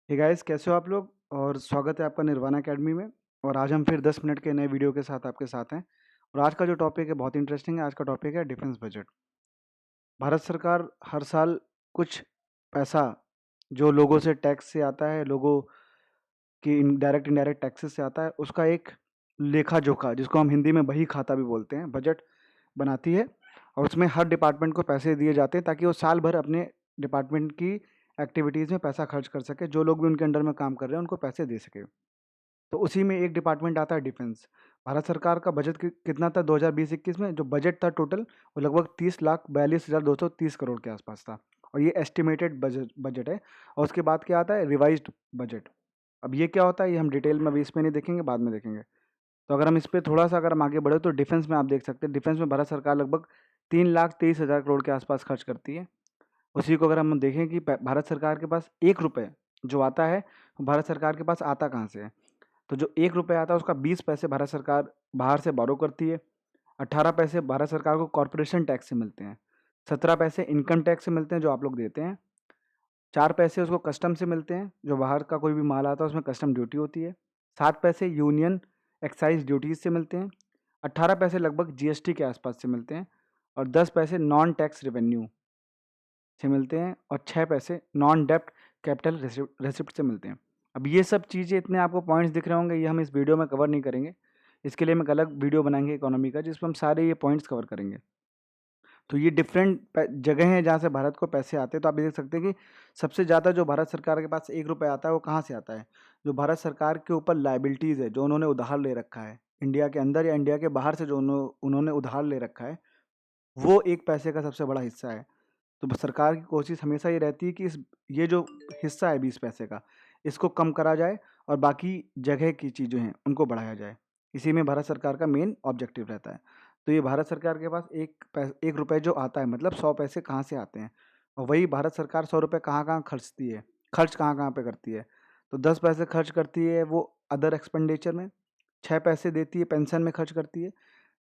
Hey guys, कैसे हो आप लोग? और स्वागत है आपका निर्वाणा अकेडमी में। और आज हम फिर 10 मिनट के नए वीडियो के साथ आपके साथ हैं। और आज का जो टॉपिक है बहुत इंटरेस्टिंग है। आज का टॉपिक है डिफेंस बजट। भारत सरकार हर साल कुछ पैसा जो लोगों से टैक्स से आता है, लोगों की डायरेक्ट इनडायरेक्ट टैक्सेस से आता है, उसका एक लेखा जोखा, जिसको हम हिंदी में बही खाता भी बोलते हैं, बजट बनाती है। और उसमें हर डिपार्टमेंट को पैसे दिए जाते हैं ताकि वो साल भर अपने डिपार्टमेंट की एक्टिविटीज़ में पैसा खर्च कर सके। जो लोग भी उनके अंडर में काम कर रहे हैं उनको पैसे दे सके। तो उसी में एक डिपार्टमेंट आता है डिफेंस। भारत सरकार का बजट कितना था 2020-21 में? जो बजट था टोटल, वो लगभग 30,42,230 करोड़ के आसपास था। और ये एस्टिमेटेड बजट बजट है। और उसके बाद क्या आता है? Revised budget. अब ये क्या होता है, ये हम डिटेल में अभी इसमें नहीं देखेंगे, बाद में देखेंगे। तो अगर हम इस पे थोड़ा सा अगर हम आगे बढ़े तो डिफेंस में आप देख सकते हैं, डिफेंस में भारत सरकार लगभग 3,23,000 करोड़ के आसपास खर्च करती है। उसी को अगर हम देखें कि भारत सरकार के पास 1 रुपये जो आता है, वो भारत सरकार के पास आता कहाँ से है? तो जो 1 रुपये आता है उसका 20 पैसे भारत सरकार बाहर से बोरो करती है। 18 पैसे भारत सरकार को कॉरपोरेशन टैक्स से मिलते हैं। 17 पैसे इनकम टैक्स से मिलते हैं जो आप लोग देते हैं। 4 पैसे उसको कस्टम से मिलते हैं, जो बाहर का कोई भी माल आता है उसमें कस्टम ड्यूटी होती है। 7 पैसे यूनियन एक्साइज ड्यूटीज से मिलते हैं। 18 पैसे लगभग जीएसटी के आसपास से मिलते हैं। और 10 पैसे नॉन टैक्स रेवेन्यू से मिलते हैं। और 6 पैसे नॉन डेप्ट कैपिटल रेसिप्ट से मिलते हैं। अब ये सब चीज़ें, इतने आपको पॉइंट्स दिख रहे होंगे, ये हम इस वीडियो में कवर नहीं करेंगे। इसके लिए हम एक अलग वीडियो बनाएंगे इकोनॉमी का, जिसमें हम सारे ये पॉइंट्स कवर करेंगे। तो ये डिफरेंट जगह हैं जहाँ से भारत को पैसे आते हैं। तो आप देख सकते हैं कि सबसे ज़्यादा जो भारत सरकार के पास 1 रुपये आता है, वो कहाँ से आता है? जो भारत सरकार के ऊपर लाइबिलिटीज़ है, जो उन्होंने उधार ले रखा है इंडिया के अंदर या इंडिया के बाहर से, जो उन्होंने उधार ले रखा है, वो 1 पैसे का सबसे बड़ा हिस्सा है। तो सरकार की कोशिश हमेशा ये रहती है कि ये जो हिस्सा है 20 पैसे का, इसको कम करा जाए और बाकी जगह की चीज़ें हैं उनको बढ़ाया जाए। इसी में भारत सरकार का मेन ऑब्जेक्टिव रहता है। तो ये भारत सरकार के पास 1 रुपये जो आता है, मतलब 100 पैसे कहाँ से आते हैं? और वही भारत सरकार 100 रुपये कहाँ कहाँ खर्चती है, खर्च कहाँ कहाँ पे करती है? तो 10 पैसे खर्च करती है वो अदर एक्सपेंडिचर में। 6 पैसे देती है पेंशन में खर्च करती है।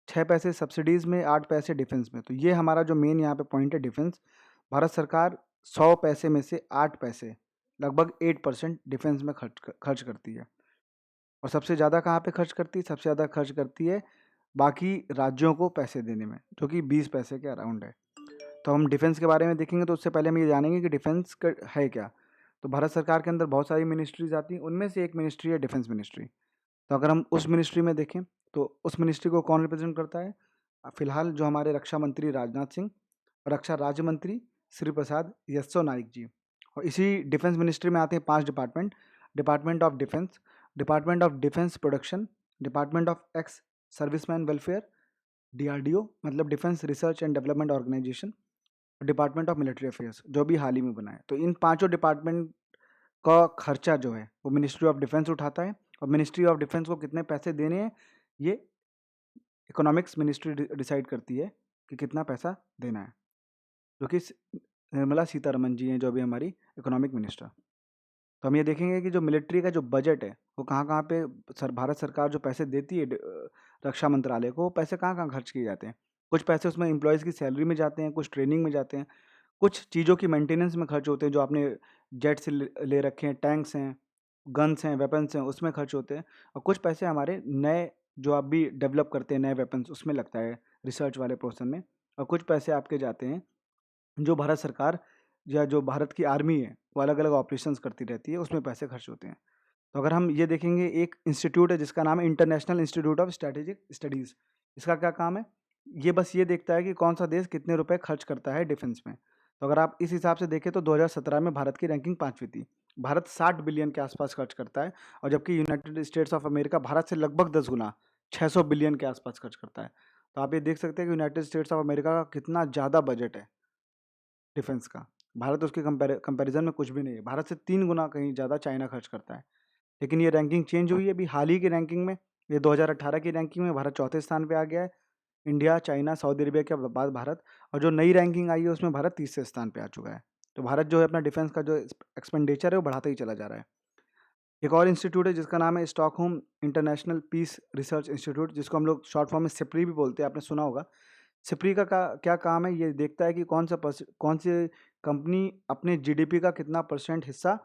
6 पैसे सब्सिडीज़ में। 8 पैसे डिफेंस में। तो ये हमारा जो मेन यहाँ पे पॉइंट है डिफेंस। भारत सरकार 100 पैसे में से 8 पैसे, लगभग 8% डिफेंस में खर्च करती है। और सबसे ज़्यादा कहाँ पे खर्च करती है? सबसे ज़्यादा खर्च करती है बाकी राज्यों को पैसे देने में, जो कि 20 पैसे के अराउंड है। तो हम डिफेंस के बारे में देखेंगे, तो उससे पहले हम ये जानेंगे कि डिफेंस का है क्या। तो भारत सरकार के अंदर बहुत सारी मिनिस्ट्रीज आती हैं, उनमें से एक मिनिस्ट्री है डिफेंस मिनिस्ट्री। तो अगर हम उस मिनिस्ट्री में देखें, तो उस मिनिस्ट्री को कौन रिप्रेजेंट करता है? फिलहाल जो हमारे रक्षा मंत्री राजनाथ सिंह और रक्षा राज्य मंत्री श्री प्रसाद यस्सो नाइक जी। और इसी डिफेंस मिनिस्ट्री में आते हैं 5 department. Department of defence production, department of ex serviceman welfare, DRDO मतलब defence research and development organisation, department of military affairs, जो भी हाल ही में बना है। तो इन पांचों डिपार्टमेंट का खर्चा जो है वो मिनिस्ट्री ऑफ डिफेंस उठाता है। और मिनिस्ट्री ऑफ डिफेंस को कितने पैसे देने हैं, ये इकोनॉमिक्स मिनिस्ट्री डिसाइड करती है कि कितना पैसा देना है, जो कि निर्मला सीतारमन जी हैं, जो अभी हमारी इकोनॉमिक मिनिस्टर। तो हम ये देखेंगे कि जो मिलिट्री का जो बजट है वो कहाँ कहाँ पे भारत सरकार जो पैसे देती है रक्षा मंत्रालय को, वो पैसे कहाँ कहाँ खर्च किए जाते हैं। कुछ पैसे उसमें एम्प्लॉयज़ की सैलरी में जाते हैं, कुछ ट्रेनिंग में जाते हैं, कुछ चीज़ों की मेंटेनेंस में खर्च होते हैं, जो आपने जेट से ले रखे हैं, टैंक्स हैं, गन्स हैं, वेपन्स हैं, उसमें खर्च होते हैं। और कुछ पैसे हमारे नए, जो आप भी डेवलप करते हैं नए वेपन्स, उसमें लगता है रिसर्च वाले पोर्शन में। और कुछ पैसे आपके जाते हैं जो भारत सरकार या जो भारत की आर्मी है वो अलग अलग ऑपरेशंस करती रहती है, उसमें पैसे खर्च होते हैं। तो अगर हम ये देखेंगे, एक इंस्टीट्यूट है जिसका नाम है international institute of strategic studies. इसका क्या काम है? ये बस ये देखता है कि कौन सा देश कितने रुपए खर्च करता है डिफेंस में। तो अगर आप इस हिसाब से देखें तो 2017 में भारत की रैंकिंग 5वीं थी। भारत 60 बिलियन के आसपास खर्च करता है। और जबकि United states of America Bharat से लगभग 10 गुना, 600 बिलियन के आसपास खर्च करता है। तो आप ये देख सकते हैं कि यूनाइटेड स्टेट्स ऑफ अमेरिका का कितना ज़्यादा बजट है डिफेंस का। भारत उसके कंपैरिजन में कुछ भी नहीं है। भारत से 3 गुना कहीं ज़्यादा चाइना खर्च करता है। लेकिन ये रैंकिंग चेंज हुई है अभी हाल ही की रैंकिंग में। ये 2018 की रैंकिंग में भारत चौथे स्थान पे आ गया है। इंडिया, चाइना, सऊदी अरेबिया के बाद भारत। और जो नई रैंकिंग आई है उसमें भारत तीसरे स्थान पे आ चुका है। तो भारत जो है अपना डिफेंस का जो एक्सपेंडिचर है वो बढ़ाता ही चला जा रहा है। एक और इंस्टीट्यूट है जिसका नाम है Stockholm International Peace Research Institute, जिसको हम लोग शॉर्ट फॉर्म में सिप्री भी बोलते हैं, आपने सुना होगा। सिप्री का क्या काम है? ये देखता है कि कौन सी कंपनी अपने जीडीपी का कितना परसेंट हिस्सा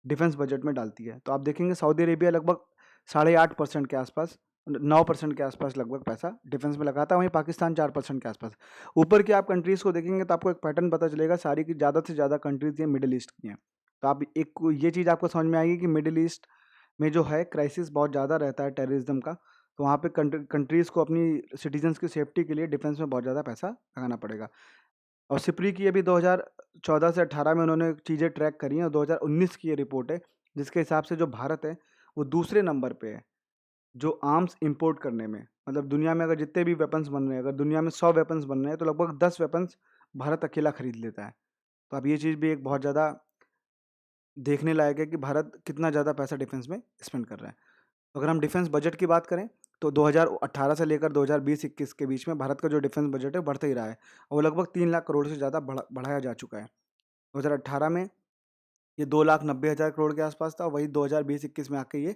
डिफेंस बजट में डालती है। तो आप देखेंगे सऊदी अरेबिया लगभग 8.5% के आसपास, 9% के आसपास लगभग पैसा डिफेंस में लगाता है, वहीं पाकिस्तान 4% के आसपास। ऊपर की आप कंट्रीज़ को देखेंगे तो आपको एक पैटर्न पता चलेगा, सारी की ज़्यादा से ज़्यादा कंट्रीज़ ये मिडिल ईस्ट की हैं। तो आप एक ये चीज़ आपको समझ में आएगी कि मिडिल ईस्ट में जो है क्राइसिस बहुत ज़्यादा रहता है टेररिज्म का, तो वहाँ पे कंट्रीज़ को अपनी सिटीजन्स की सेफ्टी के लिए डिफेंस में बहुत ज़्यादा पैसा लगाना पड़ेगा। और सिप्री की अभी 2014 से 18 में उन्होंने चीज़ें ट्रैक करी हैं, और 2019 की ये रिपोर्ट है जिसके हिसाब से जो भारत है वो दूसरे नंबर पे है जो आर्म्स इंपोर्ट करने में। मतलब दुनिया में अगर जितने भी वेपन्स बन रहे हैं, अगर दुनिया में 100 वेपन्स बन रहे हैं तो लगभग 10 वेपन्स भारत अकेला खरीद लेता है। तो अब ये चीज़ भी एक बहुत ज़्यादा देखने लायक है कि भारत कितना ज़्यादा पैसा डिफेंस में स्पेंड कर रहा है। तो अगर हम डिफेंस बजट की बात करें तो 2018 से लेकर 2020-21 के बीच में भारत का जो डिफेंस बजट है बढ़ता ही रहा है, और वो लगभग 3 लाख करोड़ से ज़्यादा बढ़ाया जा चुका है। 2018 में ये 2,90,000 करोड़ के आसपास था, वही 2020-21 में आके ये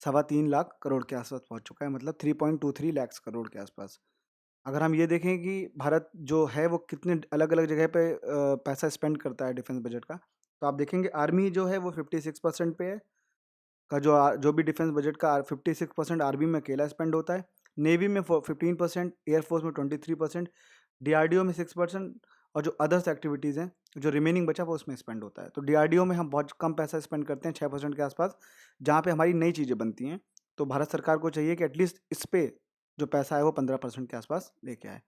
3.25 लाख करोड़ के आसपास पहुंच चुका है, मतलब 3.23 लाख करोड़ के आसपास। अगर हम ये देखें कि भारत जो है वो कितने अलग अलग जगह पे पैसा स्पेंड करता है डिफेंस बजट का, तो आप देखेंगे आर्मी जो है वो 56% पे है का, जो भी डिफेंस बजट का 56% आर्मी में अकेला स्पेंड होता है। नेवी में 15%, एयरफोर्स में 23%, डीआरडीओ में 6%, और जो अदर्स एक्टिविटीज़ हैं जो रिमेनिंग बचा वो उसमें स्पेंड होता है। तो डीआरडीओ में हम बहुत कम पैसा स्पेंड करते हैं, 6% के आसपास, जहाँ पे हमारी नई चीज़ें बनती हैं। तो भारत सरकार को चाहिए कि एटलीस्ट इस पे जो पैसा है वो 15% के आसपास लेके आए।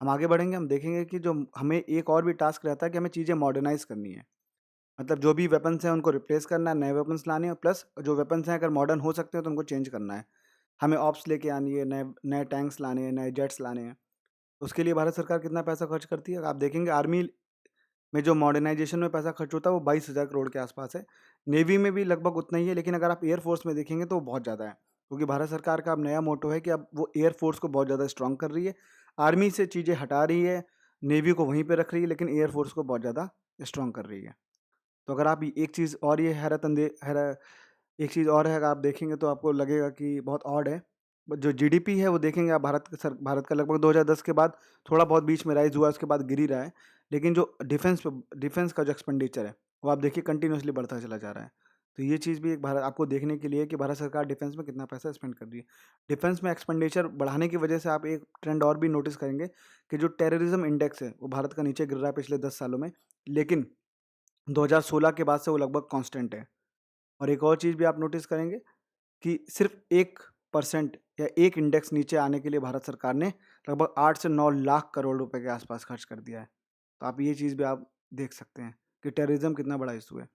हम आगे बढ़ेंगे, हम देखेंगे कि जो हमें एक और भी टास्क रहता है कि हमें चीज़ें मॉडर्नाइज़ करनी है। मतलब जो भी वेपन्स हैं उनको रिप्लेस करना है, नए वेपन्स लाने हैं, प्लस जो वेपन्स हैं अगर मॉडर्न हो सकते हैं तो उनको चेंज करना है। हमें ऑप्स लेके आनी है, नए नए टैंक्स लाने हैं, नए जेट्स लाने हैं। उसके लिए भारत सरकार कितना पैसा खर्च करती है? आप देखेंगे आर्मी में जो मॉडर्नाइजेशन में पैसा खर्च होता है वो 22,000 करोड़ के आसपास है। नेवी में भी लगभग उतना ही है, लेकिन अगर आप एयरफोर्स में देखेंगे तो वो बहुत ज़्यादा है, क्योंकि भारत सरकार का अब नया मोटो है कि अब वो एयरफोर्स को बहुत ज़्यादा स्ट्रॉन्ग कर रही है, आर्मी से चीज़ें हटा रही है, नेवी को वहीं पर रख रही है, लेकिन एयरफोर्स को बहुत ज़्यादा स्ट्रॉन्ग कर रही है। तो अगर आप एक चीज़ और ये एक चीज़ और है, अगर आप देखेंगे तो आपको लगेगा कि बहुत ऑड है। जो जीडीपी है वो देखेंगे आप, भारत का लगभग 2010 के बाद थोड़ा बहुत बीच में राइज़ हुआ है, उसके बाद गिर ही रहा है। लेकिन जो डिफेंस का जो एक्सपेंडिचर है वो आप देखिए कंटिन्यूअसली बढ़ता चला जा रहा है। तो ये चीज़ भी एक भारत आपको देखने के लिए है कि भारत सरकार डिफेंस में कितना पैसा स्पेंड कर रही है। डिफेंस में एक्सपेंडिचर बढ़ाने की वजह से आप एक ट्रेंड और भी नोटिस करेंगे कि जो टेररिज्म इंडेक्स है वो भारत का नीचे गिर रहा है पिछले 10 सालों में, लेकिन 2016 के बाद से वो लगभग कांस्टेंट है। और एक और चीज़ भी आप नोटिस करेंगे कि सिर्फ 1% या एक इंडेक्स नीचे आने के लिए भारत सरकार ने लगभग 8 से 9 लाख करोड़ रुपए के आसपास खर्च कर दिया है। तो आप ये चीज़ भी आप देख सकते हैं कि टेररिज्म कितना बड़ा इशू है।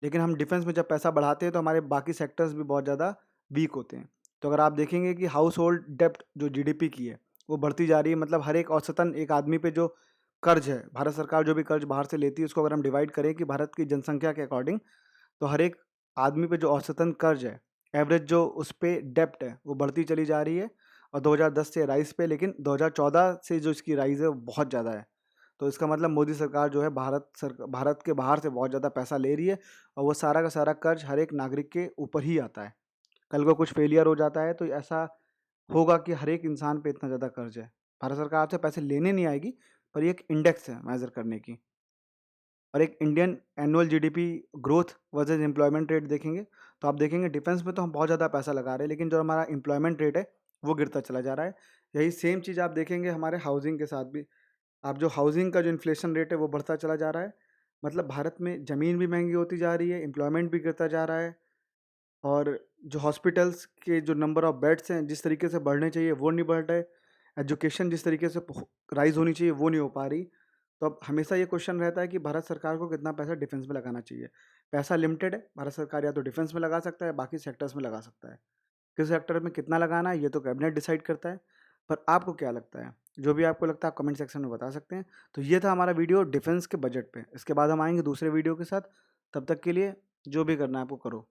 लेकिन हम डिफेंस में जब पैसा बढ़ाते हैं तो हमारे बाकी सेक्टर्स भी बहुत ज़्यादा वीक होते हैं। तो अगर आप देखेंगे कि हाउस होल्ड डेप्ट जो जीडीपी की है वो बढ़ती जा रही है, मतलब हर एक औसतन एक आदमी पे जो कर्ज है, भारत सरकार जो भी कर्ज बाहर से लेती है उसको अगर हम डिवाइड करें कि भारत की जनसंख्या के अकॉर्डिंग, तो हर एक आदमी पे जो औसतन कर्ज है, एवरेज जो उस पे डेप्ट है वो बढ़ती चली जा रही है, और 2010 से राइज पे, लेकिन 2014 से जो इसकी राइज है वो बहुत ज़्यादा है। तो इसका मतलब मोदी सरकार जो है भारत के बाहर से बहुत ज़्यादा पैसा ले रही है, और वो सारा का सारा कर्ज हर एक नागरिक के ऊपर ही आता है। कल को कुछ फेलियर हो जाता है तो ऐसा होगा कि हर एक इंसान पे इतना ज़्यादा कर्ज है। भारत सरकार आपसे पैसे लेने नहीं आएगी, पर ये एक इंडेक्स है मेज़र करने की। और एक Indian annual GDP growth versus employment rate देखेंगे तो आप देखेंगे डिफेंस में तो हम बहुत ज़्यादा पैसा लगा रहे हैं, लेकिन जो हमारा एम्प्लॉयमेंट रेट है वो गिरता चला जा रहा है। यही सेम चीज़ आप देखेंगे हमारे हाउसिंग के साथ भी। आप जो हाउसिंग का जो इन्फ्लेशन रेट है वो बढ़ता चला जा रहा है। मतलब भारत में ज़मीन भी महंगी होती जा रही है, एम्प्लॉयमेंट भी गिरता जा रहा है, और जो हॉस्पिटल्स के जो नंबर ऑफ़ बेड्स हैं जिस तरीके से बढ़ने चाहिए वो नहीं बढ़ रहे, एजुकेशन जिस तरीके से राइज़ होनी चाहिए वो नहीं हो पा रही। तो अब हमेशा ये क्वेश्चन रहता है कि भारत सरकार को कितना पैसा डिफेंस में लगाना चाहिए। पैसा लिमिटेड है, भारत सरकार या तो डिफेंस में लगा सकता है, बाकी सेक्टर्स में लगा सकता है। किस सेक्टर में कितना लगाना है ये तो कैबिनेट डिसाइड करता है। पर आपको क्या लगता है? जो भी आपको लगता है आप कमेंट सेक्शन में बता सकते हैं। तो ये था हमारा वीडियो डिफेंस के बजट पे। इसके बाद हम आएँगे दूसरे वीडियो के साथ। तब तक के लिए जो भी करना है आपको करो।